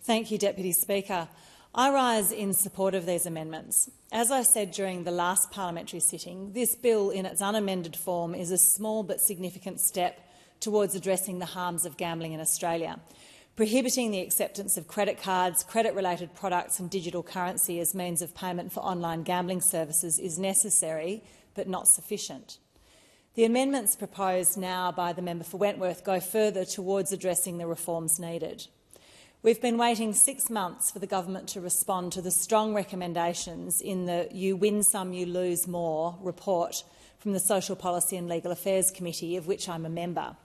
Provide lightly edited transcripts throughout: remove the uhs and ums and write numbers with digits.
Thank you, Deputy Speaker. I rise in support of these amendments. As I said during the last parliamentary sitting, this bill in its unamended form is a small but significant step towards addressing the harms of gambling in Australia. Prohibiting the acceptance of credit cards, credit-related products and digital currency as means of payment for online gambling services is necessary but not sufficient. The amendments proposed now by the member for Wentworth go further towards addressing the reforms needed. We've been waiting 6 months for the government to respond to the strong recommendations in the You Win Some, You Lose More report from the Social Policy and Legal Affairs Committee, of which I'm a member.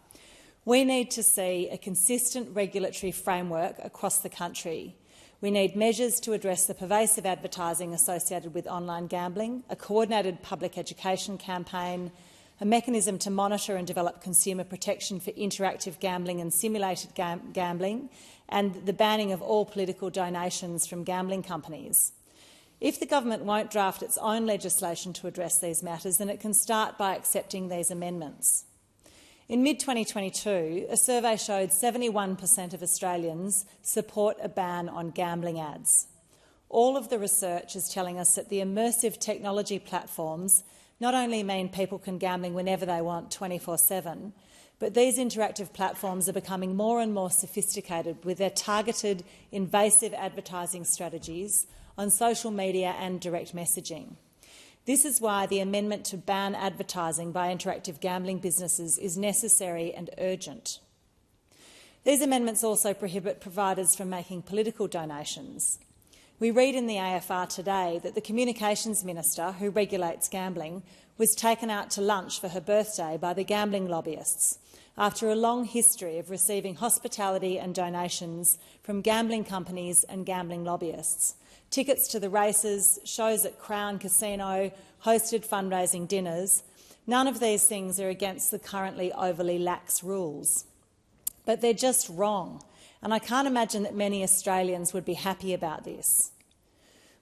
We need to see a consistent regulatory framework across the country. We need measures to address the pervasive advertising associated with online gambling, a coordinated public education campaign, a mechanism to monitor and develop consumer protection for interactive gambling and simulated gambling, and the banning of all political donations from gambling companies. If the government won't draft its own legislation to address these matters, then it can start by accepting these amendments. In mid-2022, a survey showed 71% of Australians support a ban on gambling ads. All of the research is telling us that the immersive technology platforms not only mean people can gamble whenever they want 24/7, but these interactive platforms are becoming more and more sophisticated with their targeted, invasive advertising strategies on social media and direct messaging. This is why the amendment to ban advertising by interactive gambling businesses is necessary and urgent. These amendments also prohibit providers from making political donations. We read in the AFR today that the Communications Minister, who regulates gambling, was taken out to lunch for her birthday by the gambling lobbyists after a long history of receiving hospitality and donations from gambling companies and gambling lobbyists. Tickets to the races, shows at Crown Casino, hosted fundraising dinners. None of these things are against the currently overly lax rules. But they're just wrong, and I can't imagine that many Australians would be happy about this.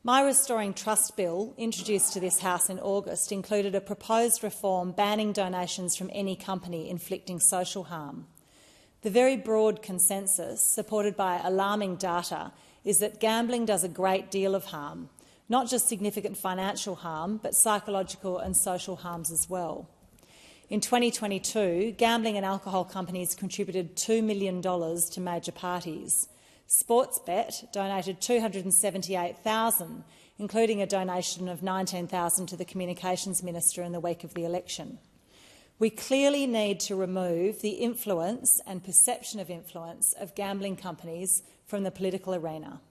My Restoring Trust Bill, introduced to this House in August, included a proposed reform banning donations from any company inflicting social harm. The very broad consensus, supported by alarming data, is that gambling does a great deal of harm, not just significant financial harm, but psychological and social harms as well. In 2022, gambling and alcohol companies contributed $2 million to major parties. Sportsbet donated $278,000, including a donation of $19,000 to the Communications Minister in the week of the election. We clearly need to remove the influence and perception of influence of gambling companies from the political arena.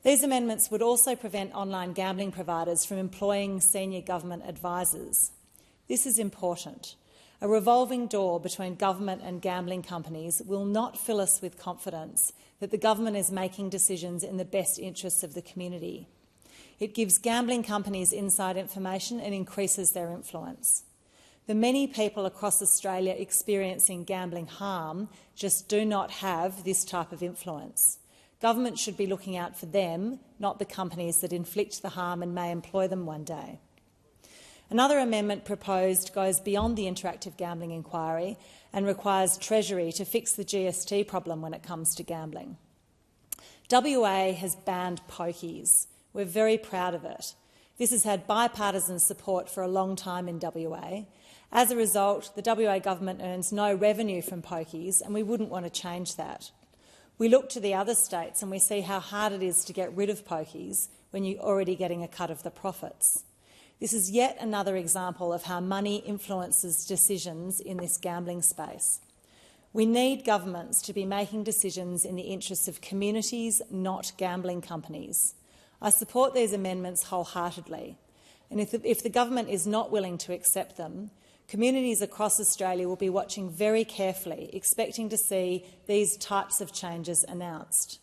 These amendments would also prevent online gambling providers from employing senior government advisors. This is important. A revolving door between government and gambling companies will not fill us with confidence that the government is making decisions in the best interests of the community. It gives gambling companies inside information and increases their influence. The many people across Australia experiencing gambling harm just do not have this type of influence. Government should be looking out for them, not the companies that inflict the harm and may employ them one day. Another amendment proposed goes beyond the interactive gambling inquiry and requires Treasury to fix the GST problem when it comes to gambling. WA has banned pokies. We're very proud of it. This has had bipartisan support for a long time in WA. As a result, the WA government earns no revenue from pokies, and we wouldn't want to change that. We look to the other states and we see how hard it is to get rid of pokies when you're already getting a cut of the profits. This is yet another example of how money influences decisions in this gambling space. We need governments to be making decisions in the interests of communities, not gambling companies. I support these amendments wholeheartedly, and if the government is not willing to accept them, communities across Australia will be watching very carefully, expecting to see these types of changes announced.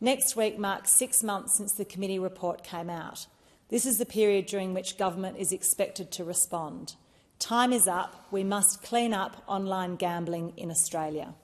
Next week marks 6 months since the committee report came out. This is the period during which government is expected to respond. Time is up. We must clean up online gambling in Australia.